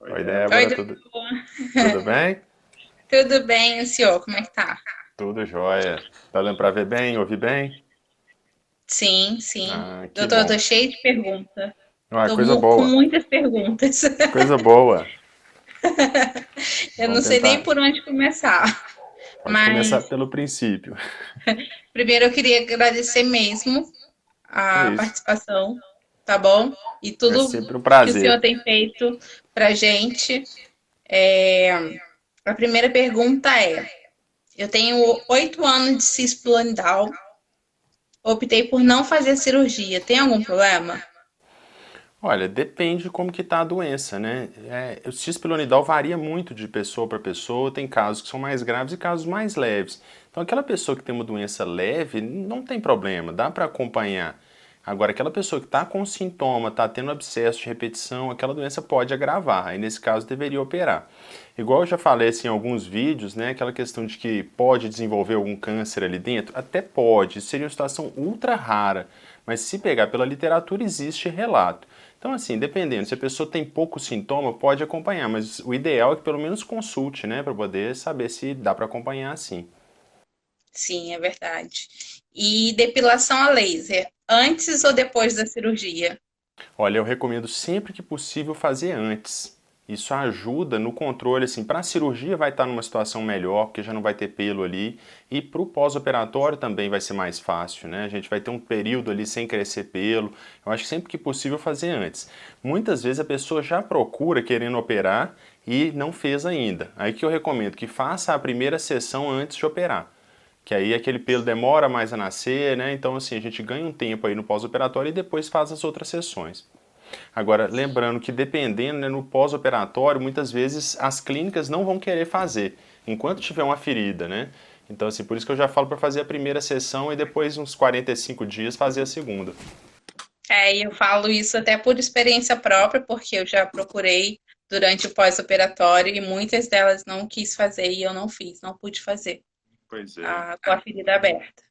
Oi, Oi, Débora, tudo, doutor. tudo bem? Tudo bem, o senhor? Como é que tá? Tudo jóia. Tá dando pra ver bem, ouvir bem? Sim, sim. Ah, que Doutor, eu tô bom. cheia de perguntas. Ah, Tô coisa com boa, muitas perguntas. coisa boa. Eu Vamos não sei nem tentar. por onde começar. Pode começar Mas pelo princípio. primeiro eu queria agradecer mesmo Que a isso. participação, tá bom? E É tudo sempre um que o senhor prazer. tem feito pra gente. É, A primeira pergunta é: eu tenho 8 anos de cisplatinal. Optei por não fazer cirurgia. Tem algum problema? Olha, depende de como que tá a doença, né? O cis-pilonidal varia muito de pessoa para pessoa, tem casos que são mais graves e casos mais leves. Então, aquela pessoa que tem uma doença leve, não tem problema, dá para acompanhar. Agora, aquela pessoa que está com sintoma, está tendo abscesso de repetição, aquela doença pode agravar, aí nesse caso deveria operar. Igual eu já falei assim, em alguns vídeos, né, aquela questão de que pode desenvolver algum câncer ali dentro, até pode, isso seria uma situação ultra rara, mas se pegar pela literatura existe relato. Então, assim, dependendo, se a pessoa tem pouco sintoma, pode acompanhar, mas o ideal é que pelo menos consulte, né, para poder saber se dá para acompanhar assim. Sim, é verdade. E depilação a laser, antes ou depois da cirurgia? Olha, eu recomendo sempre que possível fazer antes. Isso ajuda no controle, assim, para a cirurgia vai estar numa situação melhor, porque já não vai ter pelo ali, e para o pós-operatório também vai ser mais fácil, né? A gente vai ter um período ali sem crescer pelo. Eu acho que sempre que possível fazer antes. Muitas vezes a pessoa já procura querendo operar e não fez ainda. Aí que eu recomendo que faça a primeira sessão antes de operar, que aí aquele pelo demora mais a nascer, né? Então, assim, a gente ganha um tempo aí no pós-operatório e depois faz as outras sessões. Agora, lembrando que dependendo, né, no pós-operatório, muitas vezes as clínicas não vão querer fazer, enquanto tiver uma ferida, né? Então, assim, por isso que eu já falo para fazer a primeira sessão e depois, uns 45 dias, fazer a segunda. E eu falo isso até por experiência própria, porque eu já procurei durante o pós-operatório e muitas delas não quis fazer e eu não fiz, não pude fazer Pois é, com a ferida aberta.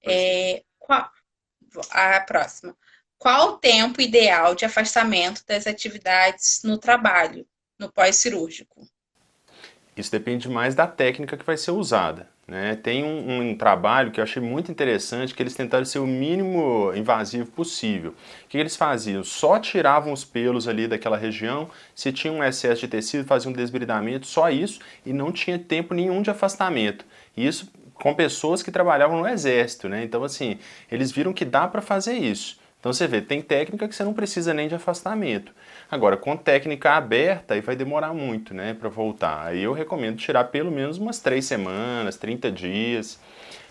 pois é. Qual, a próxima. Qual o tempo ideal de afastamento das atividades no trabalho, no pós-cirúrgico? Isso depende mais da técnica que vai ser usada. Né? Tem um trabalho que eu achei muito interessante, que eles tentaram ser o mínimo invasivo possível. O que eles faziam? Só tiravam os pelos ali daquela região, se tinha um excesso de tecido, faziam um desbridamento, só isso, e não tinha tempo nenhum de afastamento. E isso com pessoas que trabalhavam no exército, né? Então, assim, eles viram que dá para fazer isso. Então você vê, tem técnica que você não precisa nem de afastamento. Agora, com técnica aberta, aí vai demorar muito, né, para voltar. Aí eu recomendo tirar pelo menos umas 3 semanas, 30 dias.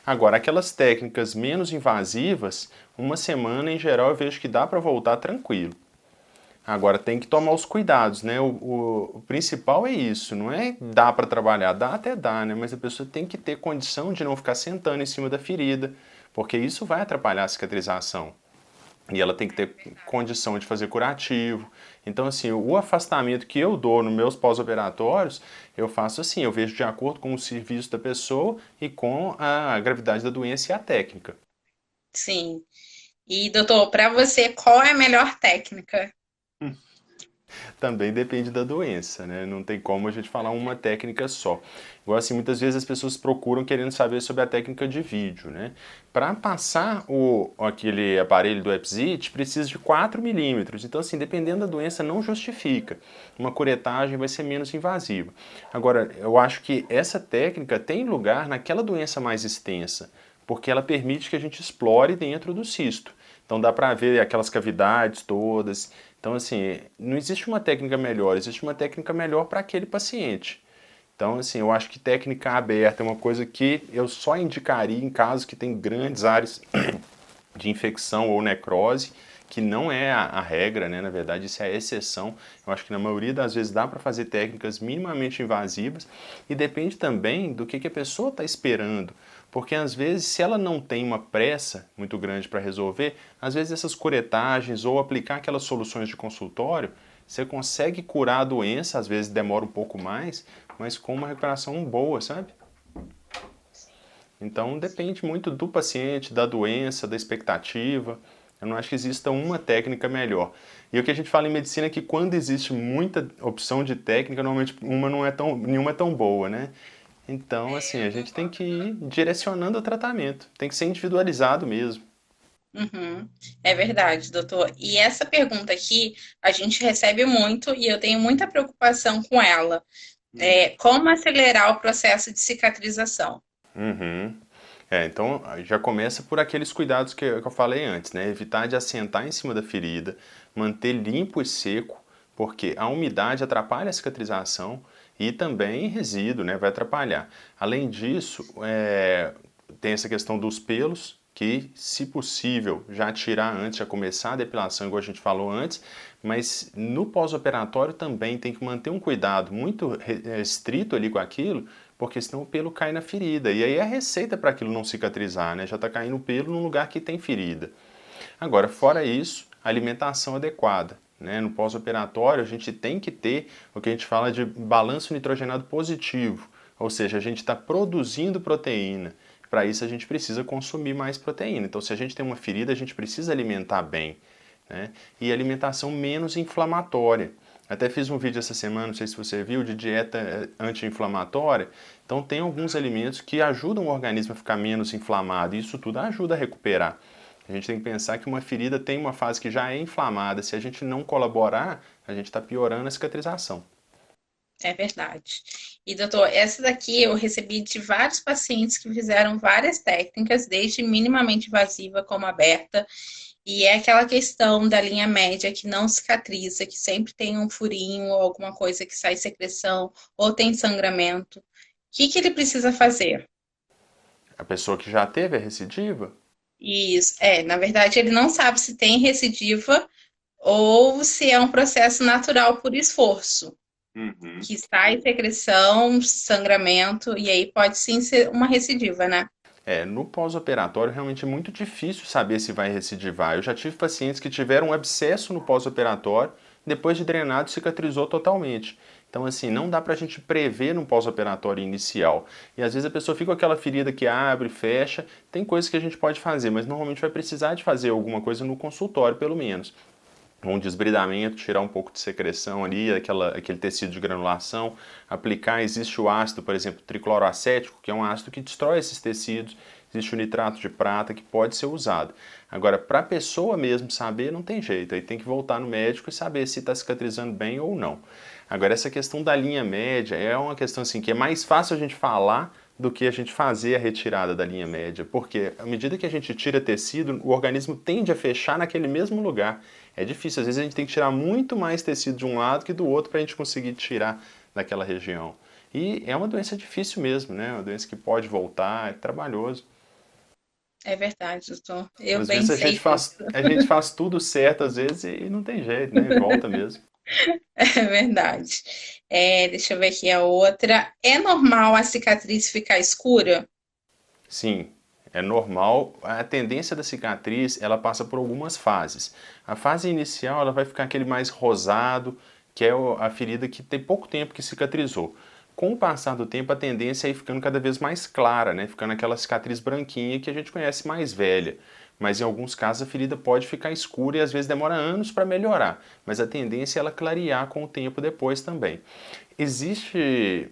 Agora, aquelas técnicas menos invasivas, uma semana em geral eu vejo que dá para voltar tranquilo. Agora tem que tomar os cuidados, né? O principal é isso, não é dá para trabalhar, dá até dá, né? Mas a pessoa tem que ter condição de não ficar sentando em cima da ferida, porque isso vai atrapalhar a cicatrização. E ela tem que ter condição de fazer curativo. Então, assim, o afastamento que eu dou nos meus pós-operatórios, eu faço assim, eu vejo de acordo com o serviço da pessoa e com a gravidade da doença e a técnica. Sim. E, doutor, para você, qual é a melhor técnica? Também depende da doença, né? Não tem como a gente falar uma técnica só. Igual assim, muitas vezes as pessoas procuram querendo saber sobre a técnica de vídeo, né? Para passar aquele aparelho do Epsit, precisa de 4 milímetros. Então, assim, dependendo da doença, não justifica. Uma curetagem vai ser menos invasiva. Agora, eu acho que essa técnica tem lugar naquela doença mais extensa, porque ela permite que a gente explore dentro do cisto. Então dá para ver aquelas cavidades todas. Então, assim, não existe uma técnica melhor, existe uma técnica melhor para aquele paciente. Então, assim, eu acho que técnica aberta é uma coisa que eu só indicaria em casos que tem grandes áreas de infecção ou necrose, que não é a regra, né? Na verdade, isso é a exceção. Eu acho que na maioria das vezes dá para fazer técnicas minimamente invasivas e depende também do que a pessoa está esperando. Porque às vezes, se ela não tem uma pressa muito grande para resolver, às vezes essas curetagens ou aplicar aquelas soluções de consultório, você consegue curar a doença, às vezes demora um pouco mais, mas com uma recuperação boa, sabe? Então depende muito do paciente, da doença, da expectativa. Eu não acho que exista uma técnica melhor. E o que a gente fala em medicina é que quando existe muita opção de técnica, normalmente nenhuma é tão boa, né? Então, assim, a gente tem que ir direcionando o tratamento, tem que ser individualizado mesmo. Uhum. É verdade, doutor. E essa pergunta aqui a gente recebe muito e eu tenho muita preocupação com ela. Como acelerar o processo de cicatrização? Uhum. Então já começa por aqueles cuidados que eu falei antes, né? Evitar de assentar em cima da ferida, manter limpo e seco, porque a umidade atrapalha a cicatrização e também resíduo, né? Vai atrapalhar. Além disso, tem essa questão dos pelos, que, se possível, já tirar antes, já começar a depilação, igual a gente falou antes, mas no pós-operatório também tem que manter um cuidado muito estrito ali com aquilo, porque senão o pelo cai na ferida. E aí é a receita para aquilo não cicatrizar, né? Já está caindo o pelo num lugar que tem ferida. Agora, fora isso, alimentação adequada. Né? No pós-operatório, a gente tem que ter o que a gente fala de balanço nitrogenado positivo, ou seja, a gente está produzindo proteína. Para isso, a gente precisa consumir mais proteína. Então, se a gente tem uma ferida, a gente precisa alimentar bem. Né? E alimentação menos inflamatória. Até fiz um vídeo essa semana, não sei se você viu, de dieta anti-inflamatória. Então, tem alguns alimentos que ajudam o organismo a ficar menos inflamado, e isso tudo ajuda a recuperar. A gente tem que pensar que uma ferida tem uma fase que já é inflamada. Se a gente não colaborar, a gente está piorando a cicatrização. É verdade. E, doutor, essa daqui eu recebi de vários pacientes que fizeram várias técnicas, desde minimamente invasiva como aberta, e é aquela questão da linha média que não cicatriza, que sempre tem um furinho ou alguma coisa que sai secreção ou tem sangramento. O que ele precisa fazer? A pessoa que já teve a recidiva, Isso, na verdade, ele não sabe se tem recidiva ou se é um processo natural por esforço, que sai secreção, sangramento, e aí pode sim ser uma recidiva, né? no pós-operatório realmente é muito difícil saber se vai recidivar. Eu já tive pacientes que tiveram um abscesso no pós-operatório, depois de drenado cicatrizou totalmente. Então, assim, não dá pra gente prever no pós-operatório inicial. E às vezes a pessoa fica com aquela ferida que abre, fecha. Tem coisas que a gente pode fazer, mas normalmente vai precisar de fazer alguma coisa no consultório, pelo menos. Um desbridamento, tirar um pouco de secreção ali, aquele tecido de granulação, aplicar, existe o ácido, por exemplo, tricloroacético, que é um ácido que destrói esses tecidos, existe o nitrato de prata que pode ser usado. Agora, para a pessoa mesmo saber, não tem jeito, aí tem que voltar no médico e saber se está cicatrizando bem ou não. Agora, essa questão da linha média é uma questão assim que é mais fácil a gente falar do que a gente fazer a retirada da linha média, porque à medida que a gente tira tecido, o organismo tende a fechar naquele mesmo lugar. É difícil, às vezes a gente tem que tirar muito mais tecido de um lado que do outro para a gente conseguir tirar daquela região. E é uma doença difícil mesmo, né? Uma doença que pode voltar, é trabalhoso. É verdade, doutor. Eu Às bem vezes sei disso. a gente faz tudo certo às vezes e não tem jeito, né? Volta mesmo. É verdade. Deixa eu ver aqui a outra. É normal a cicatriz ficar escura? Sim, é normal. A tendência da cicatriz, ela passa por algumas fases. A fase inicial, ela vai ficar aquele mais rosado, que é a ferida que tem pouco tempo que cicatrizou. Com o passar do tempo, a tendência é ir ficando cada vez mais clara, né? Ficando aquela cicatriz branquinha que a gente conhece mais velha. Mas em alguns casos a ferida pode ficar escura e às vezes demora anos para melhorar. Mas a tendência é ela clarear com o tempo depois também. Existe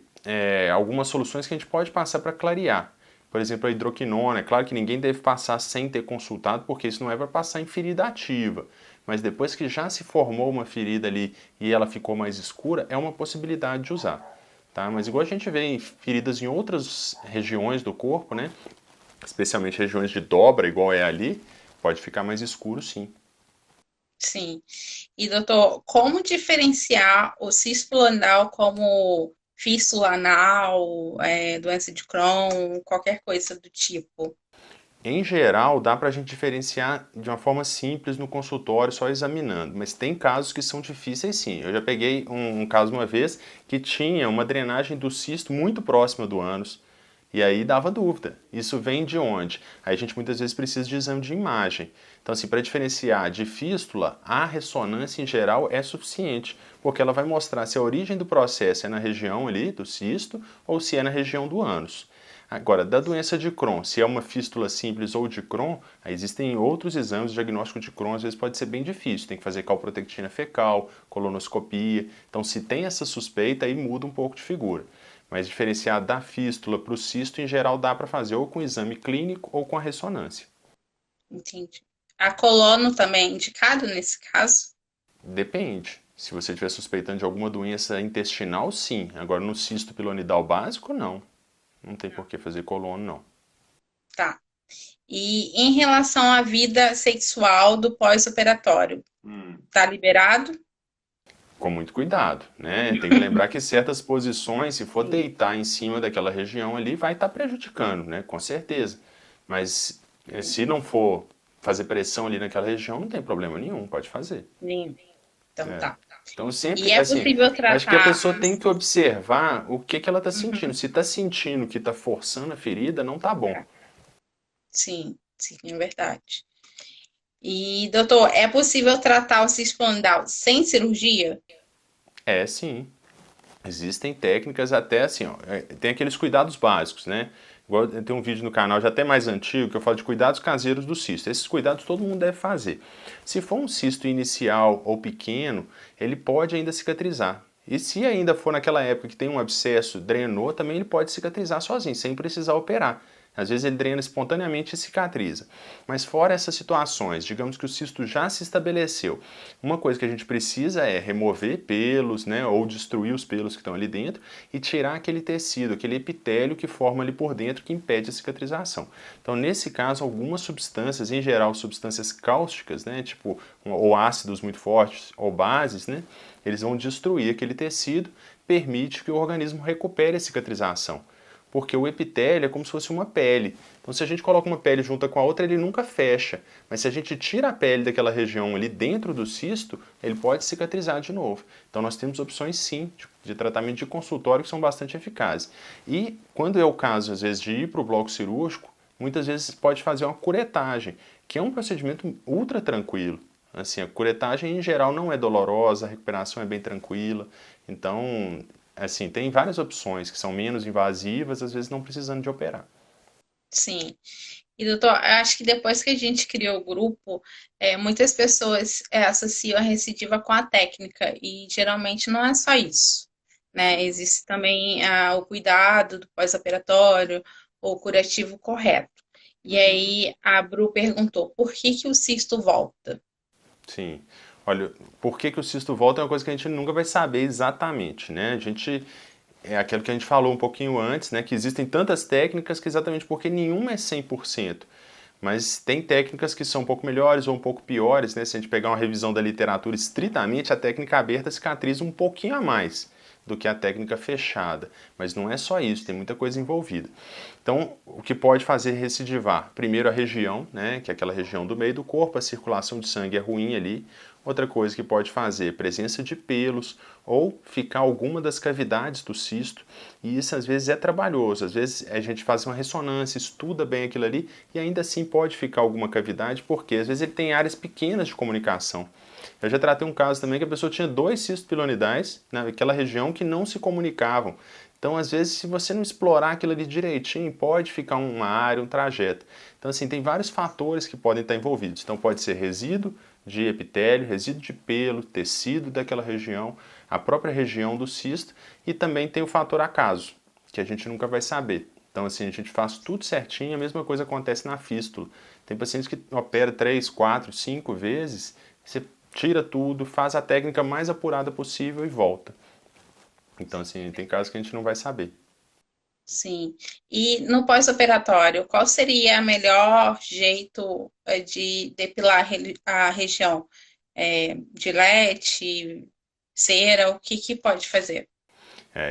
algumas soluções que a gente pode passar para clarear. Por exemplo, a hidroquinona. É claro que ninguém deve passar sem ter consultado, porque isso não é para passar em ferida ativa. Mas depois que já se formou uma ferida ali e ela ficou mais escura, é uma possibilidade de usar. Tá? Mas igual a gente vê em feridas em outras regiões do corpo, né? Especialmente regiões de dobra, igual é ali, pode ficar mais escuro sim. Sim. E, doutor, como diferenciar o cisto anal como fístula anal, doença de Crohn, qualquer coisa do tipo? Em geral, dá para a gente diferenciar de uma forma simples no consultório, só examinando, mas tem casos que são difíceis sim. Eu já peguei um caso uma vez que tinha uma drenagem do cisto muito próxima do ânus, e aí dava dúvida. Isso vem de onde? Aí a gente muitas vezes precisa de exame de imagem. Então, assim, para diferenciar de fístula, a ressonância em geral é suficiente, porque ela vai mostrar se a origem do processo é na região ali do cisto ou se é na região do ânus. Agora, da doença de Crohn, se é uma fístula simples ou de Crohn, aí existem outros exames, o diagnóstico de Crohn às vezes pode ser bem difícil, tem que fazer calprotectina fecal, colonoscopia, então se tem essa suspeita aí muda um pouco de figura. Mas diferenciar da fístula para o cisto, em geral, dá para fazer ou com exame clínico ou com a ressonância. Entendi. A colono também é indicado nesse caso? Depende. Se você estiver suspeitando de alguma doença intestinal, sim. Agora, no cisto pilonidal básico, não. Não tem por que fazer colono, não. Tá. E em relação à vida sexual do pós-operatório, tá liberado? Com muito cuidado, né? Tem que lembrar que certas posições, se for Sim. deitar em cima daquela região ali, vai estar prejudicando, né? Com certeza. Mas se não for fazer pressão ali naquela região, não tem problema nenhum, pode fazer. Sim. Então É. tá. Então E sempre, é assim, possível acho que a tratar. pessoa tem que observar o que que ela está sentindo. Uhum. Se está sentindo que está forçando a ferida, não tá bom. Sim, sim, é verdade. E, doutor, é possível tratar o cisto plantar sem cirurgia? É sim. Existem técnicas até assim, ó, tem aqueles cuidados básicos, né? Igual tem um vídeo no canal já até mais antigo que eu falo de cuidados caseiros do cisto. Esses cuidados todo mundo deve fazer. Se for um cisto inicial ou pequeno, ele pode ainda cicatrizar. E se ainda for naquela época que tem um abscesso, drenou, também ele pode cicatrizar sozinho, sem precisar operar. Às vezes ele drena espontaneamente e cicatriza. Mas fora essas situações, digamos que o cisto já se estabeleceu, uma coisa que a gente precisa é remover pelos, né, ou destruir os pelos que estão ali dentro e tirar aquele tecido, aquele epitélio que forma ali por dentro que impede a cicatrização. Então, nesse caso, algumas substâncias, em geral substâncias cáusticas, né, tipo ou ácidos muito fortes ou bases, né, eles vão destruir aquele tecido, permite que o organismo recupere a cicatrização. Porque o epitélio é como se fosse uma pele. Então, se a gente coloca uma pele junto com a outra, ele nunca fecha. Mas se a gente tira a pele daquela região ali dentro do cisto, ele pode cicatrizar de novo. Então, nós temos opções sim de tratamento de consultório que são bastante eficazes. E quando é o caso, às vezes, de ir para o bloco cirúrgico, muitas vezes pode fazer uma curetagem, que é um procedimento ultra tranquilo. Assim, a curetagem em geral não é dolorosa, a recuperação é bem tranquila. Então, assim, tem várias opções que são menos invasivas, às vezes não precisando de operar. Sim. E, doutor, eu acho que depois que a gente criou o grupo, muitas pessoas associam a recidiva com a técnica, e geralmente não é só isso, né? Existe também o cuidado do pós-operatório, ou curativo correto. E aí a Bru perguntou, por que que o cisto volta? Sim. Olha, por que que o cisto volta é uma coisa que a gente nunca vai saber exatamente, né? A gente é aquilo que a gente falou um pouquinho antes, né, que existem tantas técnicas que exatamente porque nenhuma é 100%. Mas tem técnicas que são um pouco melhores ou um pouco piores, né? Se a gente pegar uma revisão da literatura estritamente, a técnica aberta cicatriza um pouquinho a mais do que a técnica fechada. Mas não é só isso, tem muita coisa envolvida. Então, o que pode fazer recidivar? Primeiro a região, né, que é aquela região do meio do corpo, a circulação de sangue é ruim ali. Outra coisa que pode fazer, presença de pelos ou ficar alguma das cavidades do cisto, e isso às vezes é trabalhoso, às vezes a gente faz uma ressonância, estuda bem aquilo ali e ainda assim pode ficar alguma cavidade, porque às vezes ele tem áreas pequenas de comunicação. Eu já tratei um caso também que a pessoa tinha 2 cistos pilonidais naquela região que não se comunicavam. Então, às vezes, se você não explorar aquilo ali direitinho, pode ficar uma área, um trajeto. Então, assim, tem vários fatores que podem estar envolvidos. Então, pode ser resíduo de epitélio, resíduo de pelo, tecido daquela região, a própria região do cisto e também tem o fator acaso, que a gente nunca vai saber. Então, assim, a gente faz tudo certinho, a mesma coisa acontece na fístula. Tem pacientes que operam 3, 4, 5 vezes, você tira tudo, faz a técnica mais apurada possível e volta. Então, assim, tem casos que a gente não vai saber. Sim. E no pós-operatório, qual seria o melhor jeito de depilar a região? Gilete, cera, o que que pode fazer?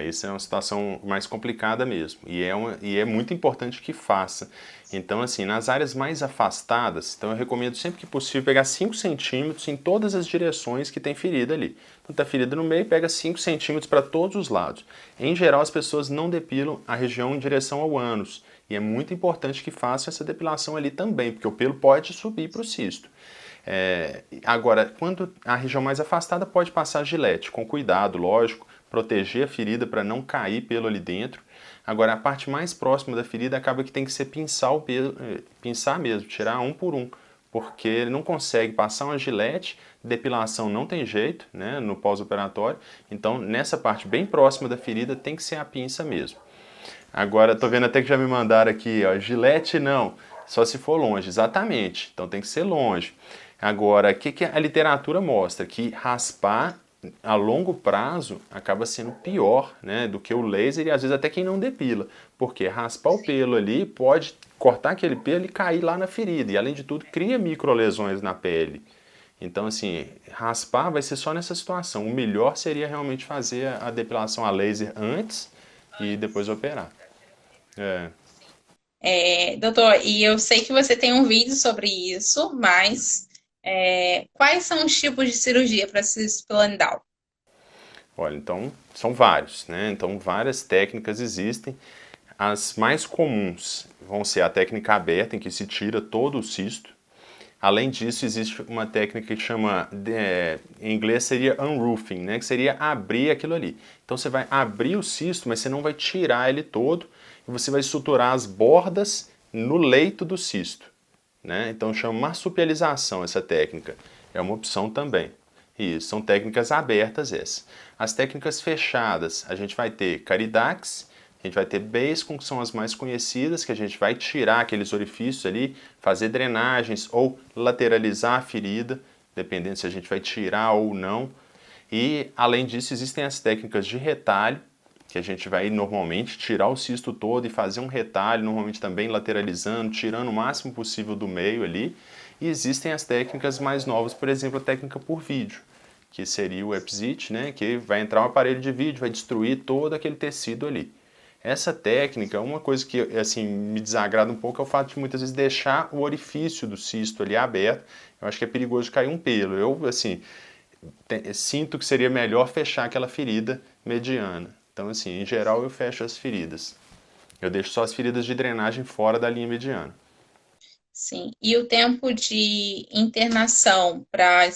Isso é uma situação mais complicada mesmo. E é muito importante que faça. Então, assim, nas áreas mais afastadas, então eu recomendo sempre que possível pegar 5 centímetros em todas as direções que tem ferida ali. Então, tá ferida no meio, pega 5 centímetros para todos os lados. Em geral, as pessoas não depilam a região em direção ao ânus. E é muito importante que façam essa depilação ali também, porque o pelo pode subir para o cisto. Agora, quando a região mais afastada pode passar gilete, com cuidado, lógico, proteger a ferida para não cair pelo ali dentro. Agora, a parte mais próxima da ferida acaba que tem que ser pinçar mesmo, tirar um por um, porque ele não consegue passar uma gilete, depilação não tem jeito, né, no pós-operatório, então nessa parte bem próxima da ferida tem que ser a pinça mesmo. Agora, tô vendo até que já me mandaram aqui, ó, gilete não, só se for longe, exatamente, então tem que ser longe. Agora, o que a literatura mostra? Que raspar a longo prazo acaba sendo pior, né, do que o laser e às vezes até quem não depila, porque raspar o pelo ali pode cortar aquele pelo e cair lá na ferida e além de tudo cria microlesões na pele. Então assim, raspar vai ser só nessa situação. O melhor seria realmente fazer a depilação a laser antes e depois operar. É. Doutor, e eu sei que você tem um vídeo sobre isso, mas quais são os tipos de cirurgia para cisto piramidal? Olha, então são vários, né? Então várias técnicas existem. As mais comuns vão ser a técnica aberta, em que se tira todo o cisto. Além disso, existe uma técnica que chama, em inglês seria unroofing, né? Que seria abrir aquilo ali. Então você vai abrir o cisto, mas você não vai tirar ele todo e você vai suturar as bordas no leito do cisto, né? Então chama marsupialização essa técnica. É uma opção também. Isso, são técnicas abertas essas. As técnicas fechadas, a gente vai ter Caridax, a gente vai ter Basecon, que são as mais conhecidas, que a gente vai tirar aqueles orifícios ali, fazer drenagens ou lateralizar a ferida, dependendo se a gente vai tirar ou não. E, além disso, existem as técnicas de retalho, que a gente vai normalmente tirar o cisto todo e fazer um retalho, normalmente também lateralizando, tirando o máximo possível do meio ali. E existem as técnicas mais novas, por exemplo, a técnica por vídeo, que seria o EPSIT, né, que vai entrar um aparelho de vídeo, vai destruir todo aquele tecido ali. Essa técnica, uma coisa que assim me desagrada um pouco é o fato de muitas vezes deixar o orifício do cisto ali aberto. Eu acho que é perigoso cair um pelo. Eu, assim, sinto que seria melhor fechar aquela ferida mediana. Então, assim, em geral eu fecho as feridas. Eu deixo só as feridas de drenagem fora da linha mediana. Sim. E o tempo de internação para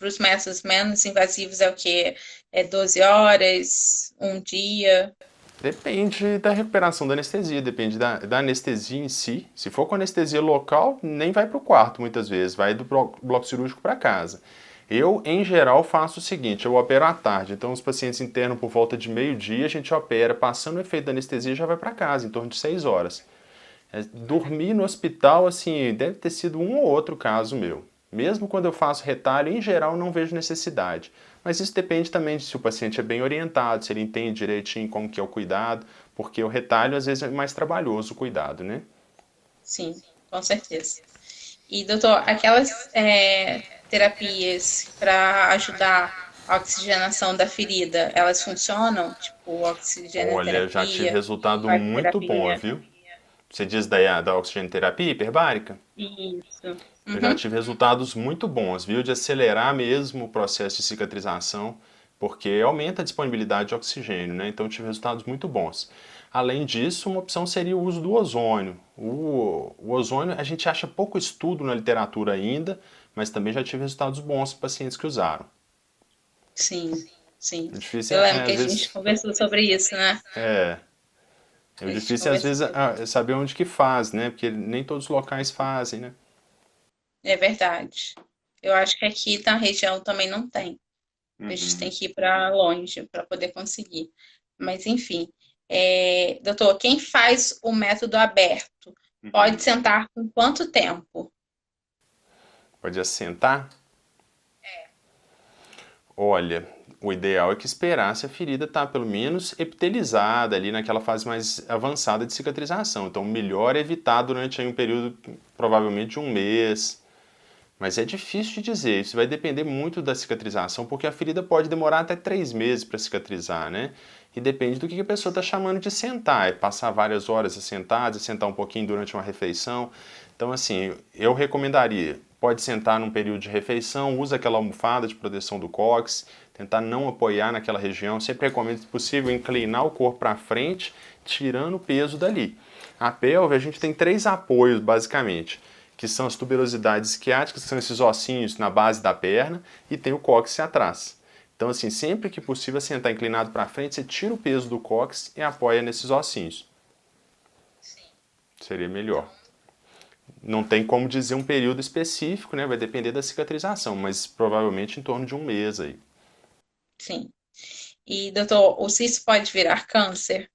os métodos menos invasivos é o quê? É 12 horas, um dia? Depende da recuperação da anestesia, depende da anestesia em si. Se for com anestesia local, nem vai para o quarto muitas vezes, vai do bloco cirúrgico para casa. Eu, em geral, faço o seguinte, eu opero à tarde, então os pacientes internam por volta de meio-dia, a gente opera, passando o efeito da anestesia já vai para casa, em torno de 6 horas. Dormir no hospital, assim, deve ter sido um ou outro caso meu. Mesmo quando eu faço retalho, em geral não vejo necessidade. Mas isso depende também de se o paciente é bem orientado, se ele entende direitinho como que é o cuidado, porque o retalho às vezes é mais trabalhoso o cuidado, né? Sim, com certeza. E, doutor, aquelas terapias para ajudar a oxigenação da ferida, elas funcionam? Tipo, Olha, já tive oxigenoterapia, resultado muito bom, terapia? viu? Você diz da oxigenoterapia hiperbárica? Isso. Eu já Uhum. tive resultados muito bons, viu? De acelerar mesmo o processo de cicatrização, porque aumenta a disponibilidade de oxigênio, né? Então eu tive resultados muito bons. Além disso, uma opção seria o uso do ozônio. O ozônio, a gente acha pouco estudo na literatura ainda, mas também já tive resultados bons para pacientes que usaram. Sim, sim. O difícil Eu lembro é, que a às gente vezes, conversou sobre isso, né? é, A o gente difícil é, às conversou vezes sobre é saber onde que faz, né? Porque nem todos os locais fazem, né? É verdade. Eu acho que aqui na região também não tem. A gente tem Uhum. que ir para longe para poder conseguir. Mas, enfim. Doutor, quem faz o método aberto pode Uhum. sentar com quanto tempo? Pode assentar? Olha, o ideal é que esperasse a ferida estar pelo menos epitelizada ali naquela fase mais avançada de cicatrização. Então, melhor é evitar durante aí um período provavelmente de um mês. Mas é difícil de dizer, isso vai depender muito da cicatrização, porque a ferida pode demorar até 3 meses para cicatrizar, né? E depende do que a pessoa está chamando de sentar, é passar várias horas assentado, sentar um pouquinho durante uma refeição. Então, assim, eu recomendaria, pode sentar num período de refeição, usa aquela almofada de proteção do cóccix, tentar não apoiar naquela região. Sempre recomendo, se possível, inclinar o corpo para frente, tirando o peso dali. A pelve, a gente tem 3 apoios, basicamente, que são as tuberosidades isquiáticas, que são esses ossinhos na base da perna, e tem o cóccix atrás. Então, assim, sempre que possível sentar inclinado para frente, você tira o peso do cóccix e apoia nesses ossinhos. Seria melhor. Não tem como dizer um período específico, né? Vai depender da cicatrização, mas provavelmente em torno de um mês aí. Sim. E, doutor, o cisto pode virar câncer?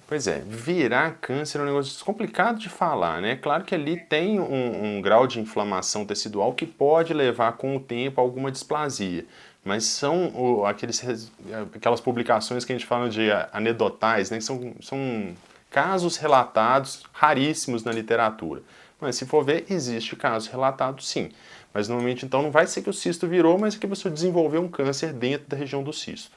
Pois é, virar câncer é um negócio complicado de falar, né? Claro que ali tem um grau de inflamação tecidual que pode levar com o tempo a alguma displasia, mas são aquelas publicações que a gente fala de anedotais, né? Que são casos relatados raríssimos na literatura. Mas se for ver, existe casos relatados sim. Mas normalmente então não vai ser que o cisto virou, mas é que você desenvolveu um câncer dentro da região do cisto.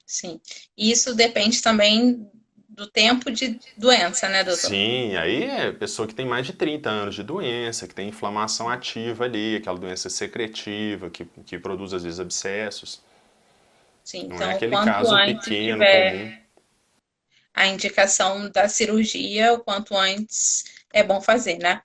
Sim. Isso depende também do tempo de doença, né, doutor? Sim, aí é pessoa que tem mais de 30 anos de doença, que tem inflamação ativa ali, aquela doença secretiva, que produz às vezes abscessos. Sim, Não é então, aquele quanto caso antes pequeno, tiver comum. a indicação da cirurgia, o quanto antes é bom fazer, né?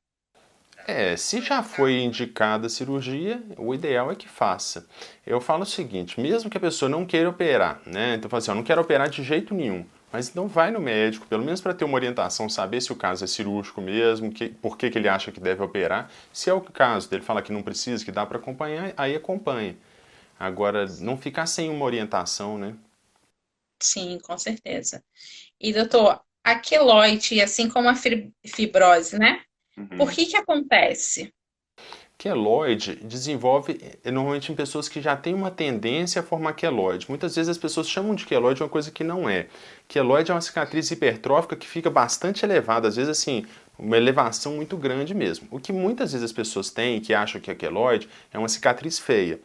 É, se já foi indicada a cirurgia, o ideal é que faça. Eu falo o seguinte, mesmo que a pessoa não queira operar, né? Então, fala assim, eu não quero operar de jeito nenhum. Mas então vai no médico, pelo menos para ter uma orientação, saber se o caso é cirúrgico mesmo, por que ele acha que deve operar. Se é o caso dele falar que não precisa, que dá para acompanhar, aí acompanha. Agora, não ficar sem uma orientação, né? Sim, com certeza. E, doutor, a queloide, assim como a fibrose, né? Por Uhum. que acontece? Queloide desenvolve normalmente em pessoas que já têm uma tendência a formar queloide. Muitas vezes as pessoas chamam de queloide uma coisa que não é. Queloide é uma cicatriz hipertrófica que fica bastante elevada, às vezes assim, uma elevação muito grande mesmo. O que muitas vezes as pessoas têm, que acham que é queloide, é uma cicatriz feia.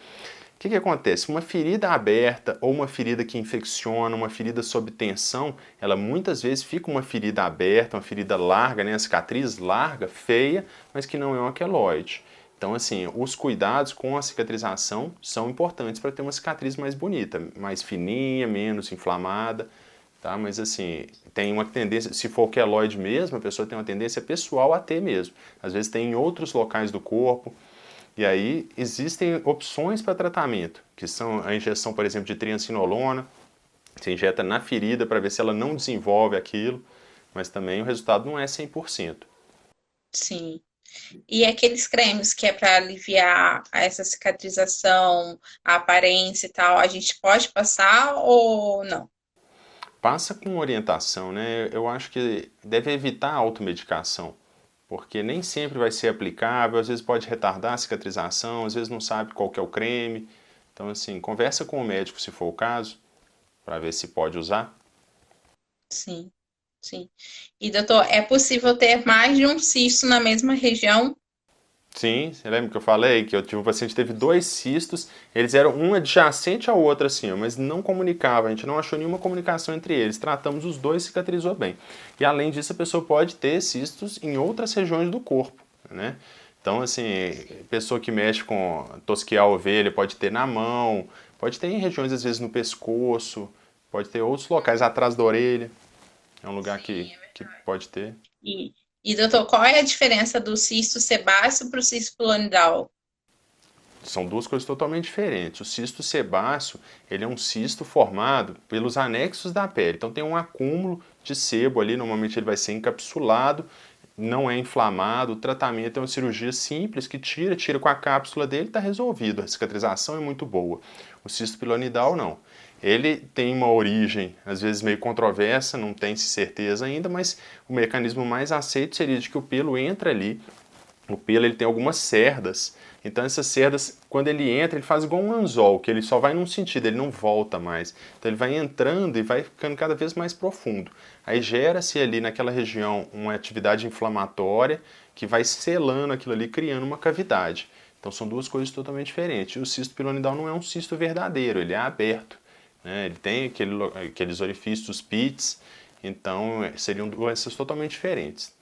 O que acontece? Uma ferida aberta ou uma ferida que infecciona, uma ferida sob tensão, ela muitas vezes fica uma ferida aberta, uma ferida larga, né? A cicatriz larga, feia, mas que não é uma queloide. Então, assim, os cuidados com a cicatrização são importantes para ter uma cicatriz mais bonita, mais fininha, menos inflamada, tá? Mas, assim, tem uma tendência, se for queloide mesmo, a pessoa tem uma tendência pessoal a ter mesmo. Às vezes tem em outros locais do corpo, e aí existem opções para tratamento, que são a injeção, por exemplo, de triancinolona, você injeta na ferida para ver se ela não desenvolve aquilo, mas também o resultado não é 100%. Sim. E aqueles cremes que é para aliviar essa cicatrização, a aparência e tal, a gente pode passar ou não? Passa com orientação, né? Eu acho que deve evitar a automedicação, porque nem sempre vai ser aplicável, às vezes pode retardar a cicatrização, às vezes não sabe qual que é o creme. Então, assim, conversa com o médico se for o caso, para ver se pode usar. Sim, sim. E doutor, é possível ter mais de um cisto na mesma região? Sim, você lembra que eu falei que eu tive um paciente que teve dois cistos, eles eram um adjacente ao outro assim, ó, mas não comunicava, a gente não achou nenhuma comunicação entre eles, tratamos os dois, cicatrizou bem. E além disso, a pessoa pode ter cistos em outras regiões do corpo, né? Então, assim, pessoa que mexe com tosquiar a ovelha pode ter na mão, pode ter em regiões às vezes no pescoço, pode ter outros locais atrás da orelha, é um lugar que pode ter. E, e doutor, qual é a diferença do cisto sebáceo para o cisto piloidal? São duas coisas totalmente diferentes. O cisto sebáceo, ele é um cisto formado pelos anexos da pele. Então tem um acúmulo de sebo ali, normalmente ele vai ser encapsulado, não é inflamado. O tratamento é uma cirurgia simples que tira com a cápsula dele, está resolvido. A cicatrização é muito boa. O cisto pilonidal não. Ele tem uma origem, às vezes meio controversa, não tem-se certeza ainda, mas o mecanismo mais aceito seria de que o pelo entra ali. O pelo ele tem algumas cerdas, então essas cerdas, quando ele entra, ele faz igual um anzol, que ele só vai num sentido, ele não volta mais. Então ele vai entrando e vai ficando cada vez mais profundo. Aí gera-se ali naquela região uma atividade inflamatória que vai selando aquilo ali, criando uma cavidade. Então são duas coisas totalmente diferentes. E o cisto pilonidal não é um cisto verdadeiro, ele é aberto, né? Ele tem aqueles orifícios, os pits, então seriam doenças totalmente diferentes.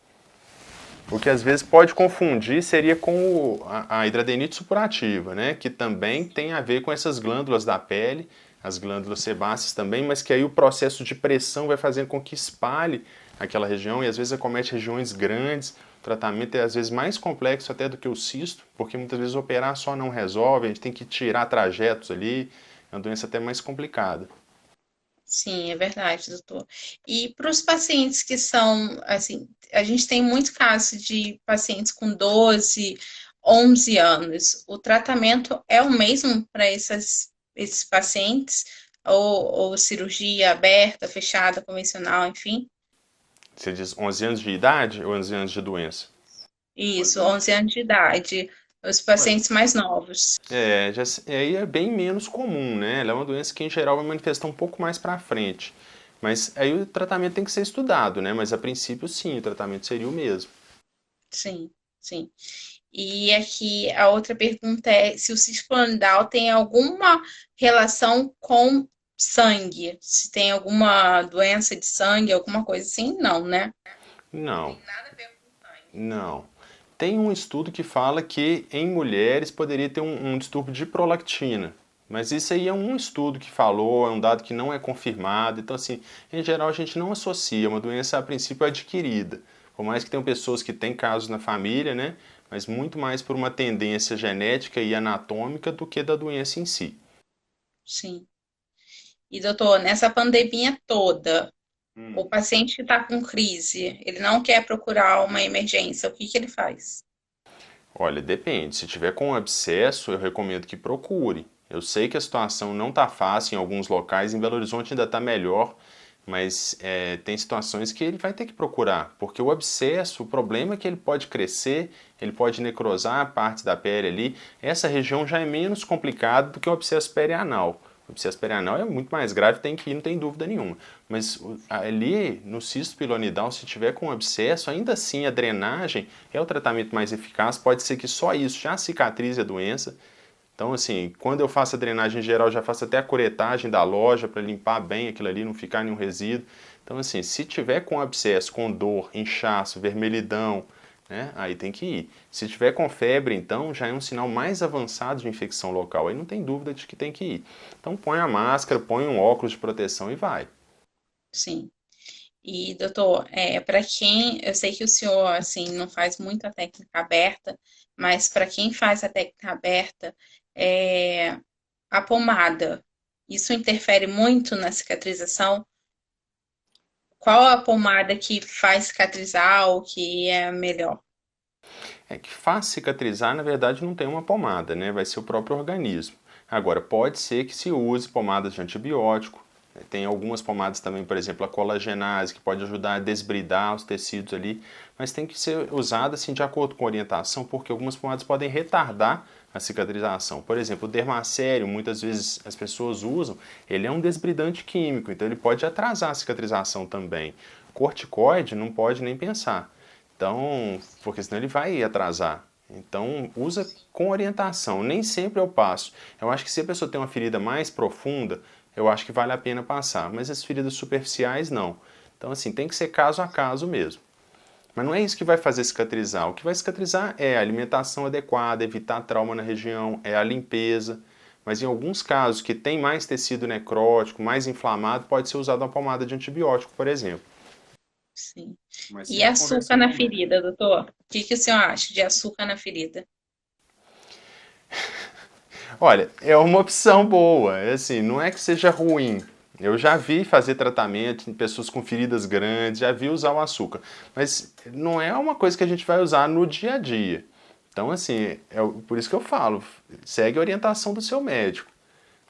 O que às vezes pode confundir seria com a hidradenite supurativa, né? Que também tem a ver com essas glândulas da pele, as glândulas sebáceas também, mas que aí o processo de pressão vai fazendo com que espalhe aquela região e às vezes acomete regiões grandes. O tratamento é às vezes mais complexo até do que o cisto, porque muitas vezes operar só não resolve, a gente tem que tirar trajetos ali, É uma doença até mais complicada. Sim, é verdade, doutor. E para os pacientes que são, assim, a gente tem muitos casos de pacientes com 12, 11 anos. O tratamento é o mesmo para esses pacientes? Ou cirurgia aberta, fechada, convencional, enfim? Você diz 11 anos de idade ou 11 anos de doença? Isso, 11 anos de idade. Os Olha, pacientes mais novos. aí é bem menos comum, né? Ela é uma doença que em geral vai manifestar um pouco mais para frente. Mas aí o tratamento tem que ser estudado, né? Mas a princípio, sim, o tratamento seria o mesmo. Sim, sim. E aqui a outra pergunta é se o cisplatinal tem alguma relação com sangue, se tem alguma doença de sangue, alguma coisa assim, não, né? Não, não. Tem um estudo que fala que em mulheres poderia ter um distúrbio de prolactina. Mas isso aí é um estudo que falou, é um dado que não é confirmado. Então, assim, em geral a gente não associa uma doença a princípio adquirida. Por mais que tenham pessoas que têm casos na família, né? Mas muito mais por uma tendência genética e anatômica do que da doença em si. Sim. E doutor, nessa pandemia toda, o Hum. paciente que está com crise, ele não quer procurar uma emergência, o que que ele faz? Olha, depende. Se tiver com abscesso, eu recomendo que procure. Eu sei que a situação não está fácil em alguns locais, em Belo Horizonte ainda está melhor, mas tem situações que ele vai ter que procurar, porque o abscesso, o problema é que ele pode crescer, ele pode necrosar partes da pele ali. Essa região já é menos complicada do que o abscesso perianal. O abscesso perianal é muito mais grave, tem que ir, não tem dúvida nenhuma. Mas ali no cisto pilonidal, se tiver com abscesso, ainda assim a drenagem é o tratamento mais eficaz. Pode ser que só isso já cicatrize a doença. Então, assim, quando eu faço a drenagem geral, já faço até a curetagem da loja para limpar bem aquilo ali, não ficar nenhum resíduo. Então, assim, se tiver com abscesso, com dor, inchaço, vermelhidão, né, aí tem que ir. Se tiver com febre, então, já é um sinal mais avançado de infecção local. Aí não tem dúvida de que tem que ir. Então, põe a máscara, põe um óculos de proteção e vai. Sim. E, doutor, para quem, eu sei que o senhor, assim, não faz muito a técnica aberta, mas para quem faz a técnica aberta, é, a pomada, isso interfere muito na cicatrização? Qual a pomada que faz cicatrizar ou que é melhor? É que faz cicatrizar, na verdade, não tem uma pomada, né? Vai ser o próprio organismo. Agora, pode ser que se use pomadas de antibiótico. Tem algumas pomadas também, por exemplo, a colagenase, que pode ajudar a desbridar os tecidos ali, mas tem que ser usada assim de acordo com a orientação, porque algumas pomadas podem retardar a cicatrização. Por exemplo, o dermacério, muitas vezes as pessoas usam, ele é um desbridante químico, então ele pode atrasar a cicatrização também. Corticoide não pode nem pensar. Então, porque senão ele vai atrasar. Então, usa com orientação. Nem sempre eu passo. Eu acho que se a pessoa tem uma ferida mais profunda, eu acho que vale a pena passar. Mas as feridas superficiais, não. Então, assim, tem que ser caso a caso mesmo. Mas não é isso que vai fazer cicatrizar. O que vai cicatrizar é a alimentação adequada, evitar trauma na região, é a limpeza. Mas em alguns casos que tem mais tecido necrótico, mais inflamado, pode ser usada uma pomada de antibiótico, por exemplo. Sim. Mas E sempre açúcar conversando na com o médico. ferida, doutor? O que que o senhor acha de açúcar na ferida? Olha, é uma opção boa, é assim, não é que seja ruim. Eu já vi fazer tratamento em pessoas com feridas grandes, já vi usar o açúcar, mas não é uma coisa que a gente vai usar no dia a dia. Então, assim, por isso que eu falo, segue a orientação do seu médico,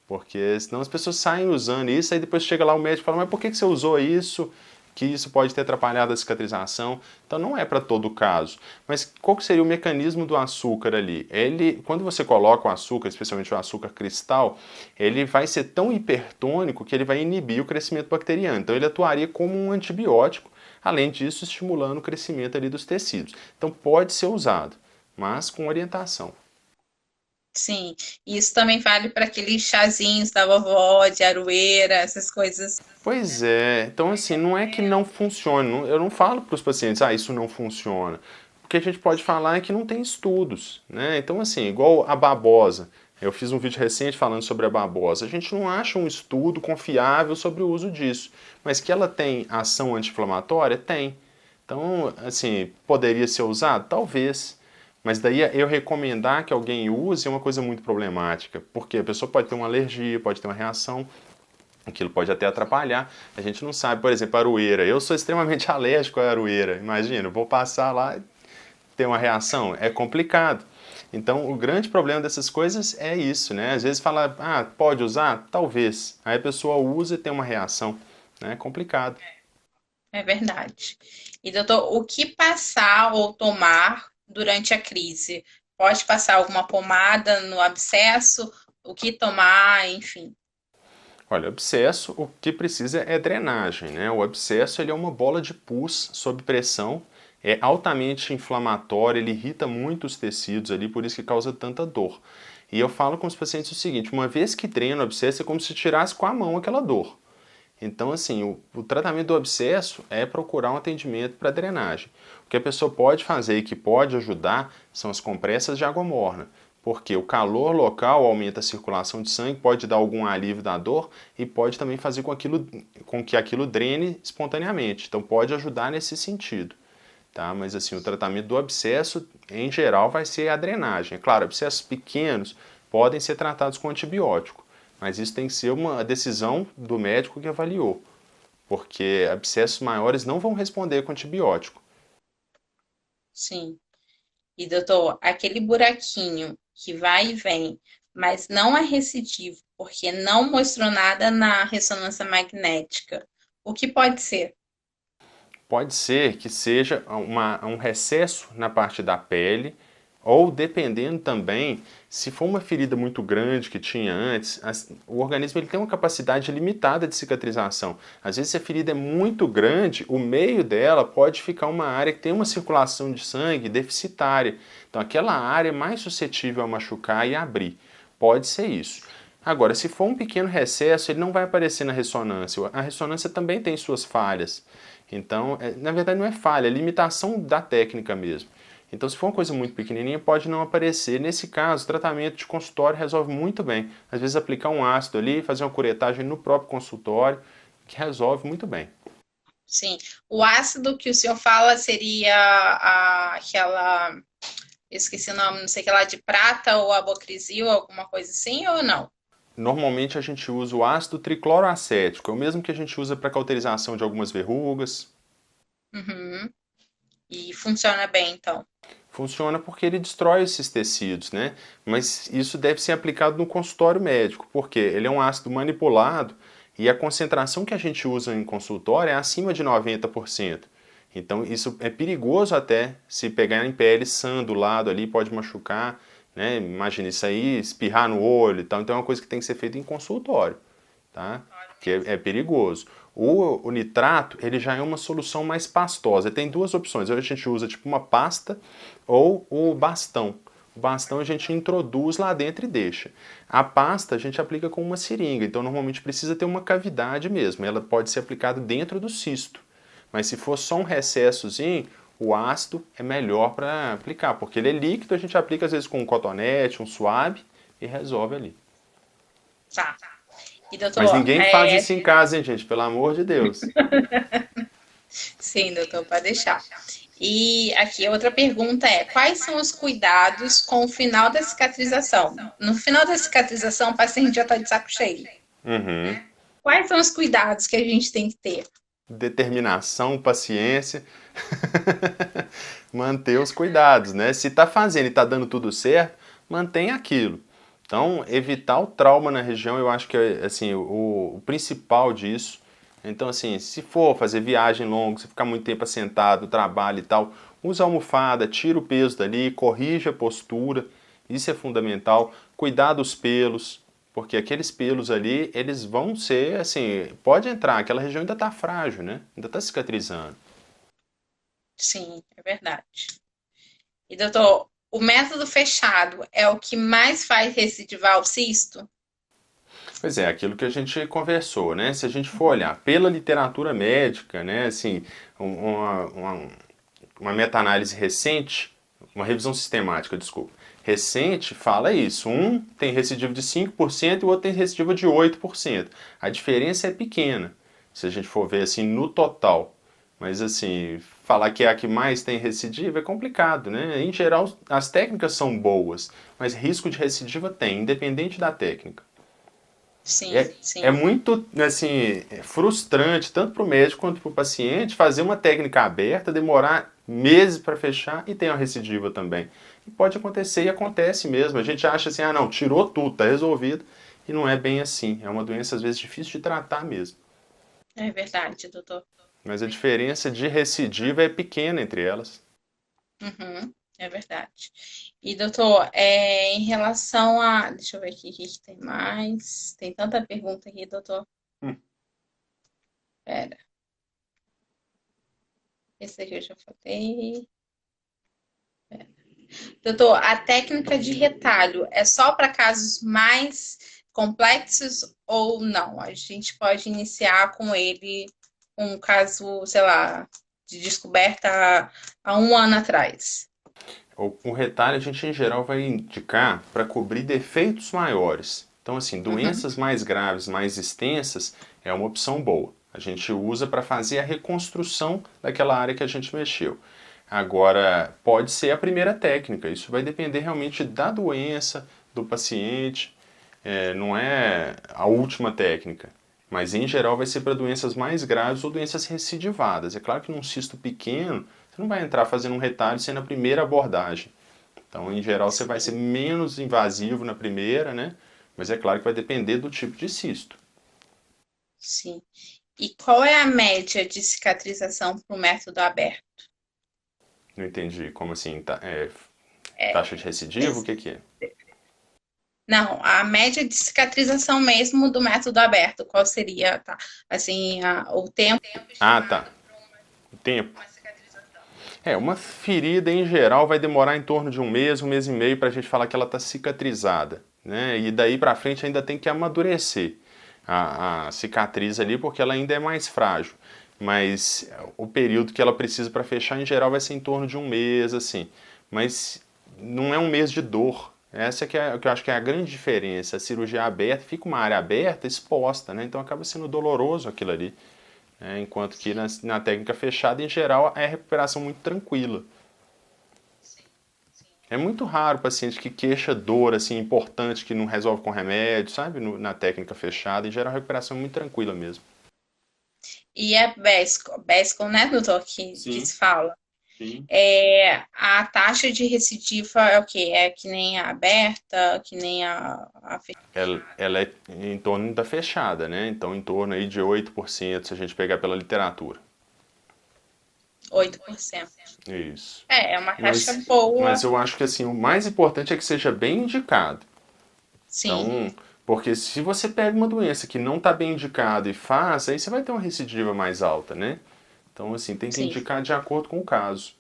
porque senão as pessoas saem usando isso, aí depois chega lá o médico e fala, mas por que você usou isso? Que isso pode ter atrapalhado a cicatrização. Então não é para todo caso. Mas qual que seria o mecanismo do açúcar ali? Ele, quando você coloca o açúcar, especialmente o açúcar cristal, ele vai ser tão hipertônico que ele vai inibir o crescimento bacteriano. Então ele atuaria como um antibiótico, além disso estimulando o crescimento ali dos tecidos. Então pode ser usado, mas com orientação. Sim, e isso também vale para aqueles chazinhos da vovó, de aroeira, essas coisas. Pois é, então assim, não é que não funcione, eu não falo para os pacientes, isso não funciona. O que a gente pode falar é que não tem estudos, né? Então assim, igual a babosa, eu fiz um vídeo recente falando sobre a babosa, a gente não acha um estudo confiável sobre o uso disso, mas que ela tem ação anti-inflamatória? Tem. Então, assim, poderia ser usado? Talvez, Mas daí eu recomendar que alguém use é uma coisa muito problemática, porque a pessoa pode ter uma alergia, pode ter uma reação, aquilo pode até atrapalhar. A gente não sabe, por exemplo, aroeira. Eu sou extremamente alérgico à aroeira. Imagina, eu vou passar lá e ter uma reação. É complicado. Então, o grande problema dessas coisas é isso, né? Às vezes fala, ah, pode usar? Talvez. Aí a pessoa usa e tem uma reação. Né? É complicado. É verdade. E, doutor, o que passar ou tomar durante a crise? Pode passar alguma pomada no abscesso? O que tomar, enfim. Olha, abscesso, o que precisa é drenagem, né? O abscesso ele é uma bola de pus sob pressão, é altamente inflamatório, ele irrita muito os tecidos ali, por isso que causa tanta dor. E eu falo com os pacientes o seguinte, uma vez que drena o abscesso é como se tirasse com a mão aquela dor. Então, assim, o tratamento do abscesso é procurar um atendimento para drenagem. O que a pessoa pode fazer e que pode ajudar são as compressas de água morna, porque o calor local aumenta a circulação de sangue, pode dar algum alívio da dor e pode também fazer com que aquilo drene espontaneamente. Então, pode ajudar nesse sentido. Tá? Mas, assim, o tratamento do abscesso, em geral, vai ser a drenagem. É claro, abscessos pequenos podem ser tratados com antibiótico. Mas isso tem que ser uma decisão do médico que avaliou, porque abscessos maiores não vão responder com antibiótico. Sim. E, doutor, aquele buraquinho que vai e vem, mas não é recidivo, porque não mostrou nada na ressonância magnética. O que pode ser? Pode ser que seja um recesso na parte da pele, ou dependendo também, se for uma ferida muito grande que tinha antes, o organismo ele tem uma capacidade limitada de cicatrização. Às vezes, se a ferida é muito grande, o meio dela pode ficar uma área que tem uma circulação de sangue deficitária. Então, aquela área é mais suscetível a machucar e abrir. Pode ser isso. Agora, se for um pequeno recesso, ele não vai aparecer na ressonância. A ressonância também tem suas falhas. Então, na verdade, não é falha, é limitação da técnica mesmo. Então, se for uma coisa muito pequenininha, pode não aparecer. Nesse caso, o tratamento de consultório resolve muito bem. Às vezes, aplicar um ácido ali, fazer uma curetagem no próprio consultório, que resolve muito bem. Sim. O ácido que o senhor fala seria aquela. Eu esqueci o nome, não sei o que lá, de prata ou amoxicil, alguma coisa assim, ou não? Normalmente, a gente usa o ácido tricloroacético, é o mesmo que a gente usa para cauterização de algumas verrugas. Uhum. E funciona bem, então. Funciona porque ele destrói esses tecidos, né? Mas isso deve ser aplicado no consultório médico, porque ele é um ácido manipulado e a concentração que a gente usa em consultório é acima de 90%. Então isso é perigoso até se pegar em pele sã do lado ali, pode machucar, né? Imagina isso aí, espirrar no olho e tal. Então é uma coisa que tem que ser feita em consultório, tá? Que é perigoso. O nitrato, ele já é uma solução mais pastosa. Tem duas opções. A gente usa tipo uma pasta ou o bastão. O bastão a gente introduz lá dentro e deixa. A pasta a gente aplica com uma seringa, então normalmente precisa ter uma cavidade mesmo. Ela pode ser aplicada dentro do cisto. Mas se for só um recessozinho, o ácido é melhor para aplicar, porque ele é líquido, a gente aplica às vezes com um cotonete, um suave e resolve ali. Tá. E, Mas doutor, ninguém faz isso em casa, hein, gente? Pelo amor de Deus. sim, doutor, pode deixar. E aqui outra pergunta é: quais são os cuidados com o final da cicatrização? No final da cicatrização, o paciente já está de saco cheio. Uhum. Quais são os cuidados que a gente tem que ter? Determinação, paciência, manter os cuidados, né? Se tá fazendo e tá dando tudo certo, mantém aquilo. Então, evitar o trauma na região, eu acho que é assim, o principal disso. Então, assim, se for fazer viagem longa, se ficar muito tempo assentado, trabalho e tal, usa almofada, tira o peso dali, corrige a postura, isso é fundamental. Cuidar dos pelos, porque aqueles pelos ali, eles vão ser, assim, pode entrar, aquela região ainda está frágil, né? Ainda está cicatrizando. Sim, é verdade. E, doutor, o método fechado é o que mais faz recidivar o cisto? Pois é, aquilo que a gente conversou, né? Se a gente for olhar pela literatura médica, né, assim, uma meta-análise recente, uma revisão sistemática, desculpa, recente fala isso. Um tem recidiva de 5% e o outro tem recidiva de 8%. A diferença é pequena, se a gente for ver assim no total. Mas assim, falar que é a que mais tem recidiva é complicado, né? Em geral, as técnicas são boas, mas risco de recidiva tem, independente da técnica. Sim, É sim. muito assim, frustrante, tanto para o médico quanto para o paciente, fazer uma técnica aberta, demorar meses para fechar e tem uma recidiva também. E pode acontecer e acontece mesmo. A gente acha assim, ah não, tirou tudo, está resolvido. E não é bem assim. É uma doença às vezes difícil de tratar mesmo. É verdade, doutor. Mas a diferença de recidiva é pequena entre elas. Uhum, é verdade. E, doutor, em relação a. Deixa eu ver aqui o que que tem mais. Tem tanta pergunta aqui, doutor. Hum. Pera. Esse aqui eu já falei. Doutor, a técnica de retalho é só para casos mais complexos ou não? A gente pode iniciar com ele um caso, sei lá, de descoberta há um ano atrás. O retalho a gente em geral vai indicar para cobrir defeitos maiores. Então, assim, Uhum, doenças mais graves, mais extensas, é uma opção boa. A gente usa para fazer a reconstrução daquela área que a gente mexeu. Agora, pode ser a primeira técnica, isso vai depender realmente da doença, do paciente, não é a última técnica. Mas em geral vai ser para doenças mais graves ou doenças recidivadas. É claro que num cisto pequeno, você não vai entrar fazendo um retalho sendo a primeira abordagem. Então, em geral, você vai ser sim, menos invasivo na primeira, né? Mas é claro que vai depender do tipo de cisto. sim. E qual é a média de cicatrização para o método aberto? Não entendi como assim, É, taxa de recidiva, o que que é? não, a média de cicatrização mesmo do método aberto, qual seria, tá? Assim, o tempo Ah, tá. O tempo. uma cicatrização. Uma ferida em geral vai demorar em torno de um mês e meio para a gente falar que ela está cicatrizada, né? E daí para frente ainda tem que amadurecer a cicatriz ali porque ela ainda é mais frágil. Mas o período que ela precisa para fechar em geral vai ser em torno de um mês, assim. Mas não é um mês de dor. Essa que é o que eu acho que é a grande diferença. A cirurgia aberta fica uma área aberta, exposta, né? Então acaba sendo doloroso aquilo ali. Enquanto que na técnica fechada, em geral, é recuperação muito tranquila. É muito raro o paciente que queixa dor assim importante que não resolve com remédio, sabe? Na técnica fechada, em geral a recuperação é muito tranquila mesmo. E é Besco, né, doutor, que Sim, se fala. sim. A taxa de recidiva é o quê? É que nem a aberta, que nem a Ela é em torno da fechada, né? Então em torno aí de 8% se a gente pegar pela literatura. 8%. Isso. É uma taxa Mas boa, eu acho que assim, o mais importante é que seja bem indicado. sim, Então, porque se você pega uma doença que não está bem indicada e faz, aí você vai ter uma recidiva mais alta, né? Então, assim, tem que sim. indicar de acordo com o caso.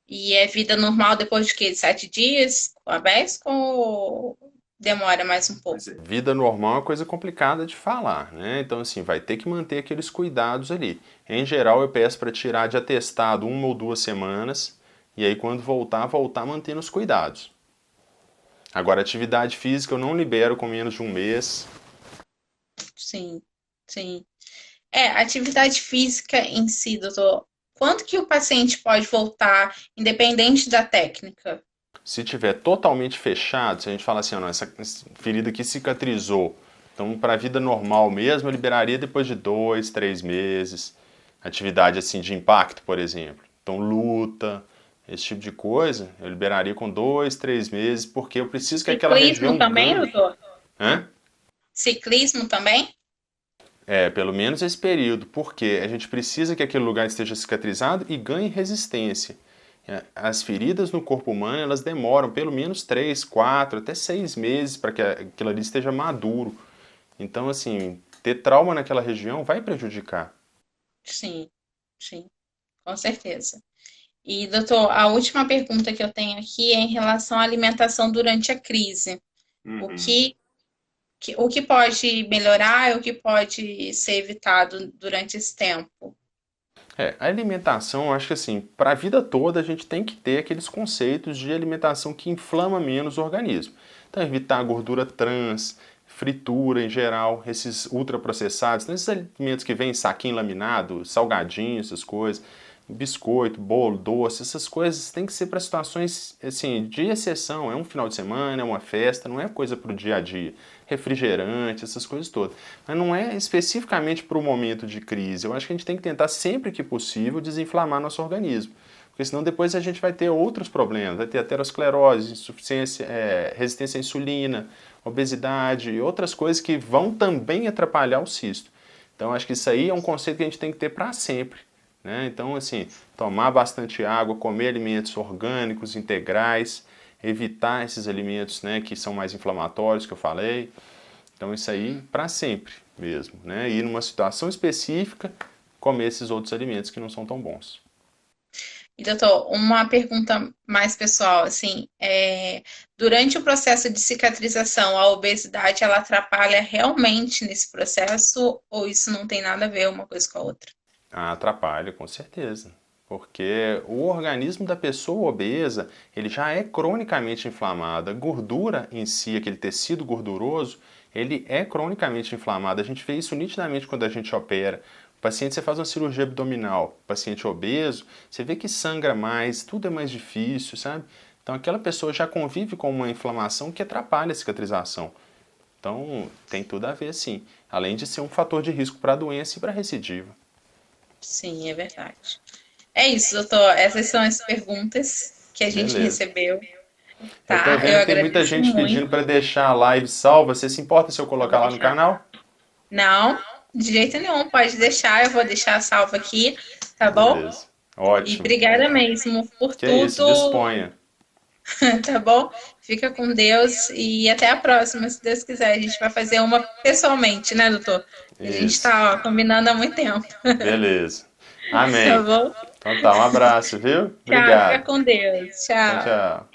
E é vida normal depois de quê? 7 dias com a Besco ou demora mais um pouco? Vida normal é uma coisa complicada de falar, né? Então, assim, vai ter que manter aqueles cuidados ali. Em geral, eu peço para tirar de atestado 1 ou 2 semanas, e aí quando voltar mantendo os cuidados. Agora, atividade física eu não libero com menos de um mês. Sim, sim. Atividade física em si, doutor. Quanto que o paciente pode voltar, independente da técnica? Se tiver totalmente fechado, se a gente fala assim, ó, não, essa ferida aqui cicatrizou, então para a vida normal mesmo, eu liberaria depois de 2, 3 meses. Atividade assim de impacto, por exemplo. Então luta, esse tipo de coisa, eu liberaria com 2, 3 meses, porque eu preciso que aquela Ciclismo região também, ganhe. doutor? Hã? Ciclismo também? Pelo menos esse período, porque a gente precisa que aquele lugar esteja cicatrizado e ganhe resistência. As feridas no corpo humano, elas demoram pelo menos 3, 4, até 6 meses para que aquilo ali esteja maduro. Então, assim, ter trauma naquela região vai prejudicar. Sim, sim, com certeza. E, doutor, a última pergunta que eu tenho aqui é em relação à alimentação durante a crise. O Uhum. o que pode melhorar e o que pode ser evitado durante esse tempo? A alimentação, eu acho que assim, para a vida toda a gente tem que ter aqueles conceitos de alimentação que inflama menos o organismo. Então, evitar gordura trans, fritura em geral, esses ultraprocessados, esses alimentos que vêm em saquinho laminado, salgadinho, essas coisas, biscoito, bolo, doce, essas coisas tem que ser para situações assim, de exceção, é um final de semana, é uma festa, não é coisa para o dia a dia. Refrigerante, essas coisas todas. Mas não é especificamente para o momento de crise. Eu acho que a gente tem que tentar sempre que possível desinflamar nosso organismo. Porque senão depois a gente vai ter outros problemas, vai ter aterosclerose, insuficiência, resistência à insulina, obesidade e outras coisas que vão também atrapalhar o cisto. Então acho que isso aí é um conceito que a gente tem que ter para sempre. Né? Então, assim, tomar bastante água, comer alimentos orgânicos, integrais, evitar esses alimentos, né, que são mais inflamatórios, que eu falei. Então, isso aí para sempre mesmo. Né? E numa situação específica, comer esses outros alimentos que não são tão bons. E, doutor, uma pergunta mais pessoal, assim, durante o processo de cicatrização, a obesidade, ela atrapalha realmente nesse processo ou isso não tem nada a ver uma coisa com a outra? Atrapalha, com certeza. Porque o organismo da pessoa obesa, ele já é cronicamente inflamado. A gordura em si, aquele tecido gorduroso, ele é cronicamente inflamado. A gente vê isso nitidamente quando a gente opera. O paciente, você faz uma cirurgia abdominal, paciente obeso, você vê que sangra mais, tudo é mais difícil, sabe? Então aquela pessoa já convive com uma inflamação que atrapalha a cicatrização. Então tem tudo a ver sim, além de ser um fator de risco para a doença e para a recidiva. Sim, é verdade. É isso, doutor. Essas são as perguntas que a gente Beleza. recebeu, Eu tô tá? vendo Eu que tem muita agradeço gente pedindo muito. para deixar a live salva. Você se importa se eu Eu colocar vou lá no deixar. canal? Não, de jeito nenhum, pode deixar. Eu vou deixar salvo aqui, tá bom? Beleza. E Ótimo. obrigada mesmo por Que é isso, tudo, disponha. tá bom? Fica com Deus e até a próxima, se Deus quiser. A gente vai fazer uma pessoalmente, né, doutor? A gente Isso. tá, ó, combinando há muito tempo, Beleza. tá Amém. bom? Então tá, um abraço, viu? Tchau, fica Obrigado. com Deus. Tchau, Tchau. tchau.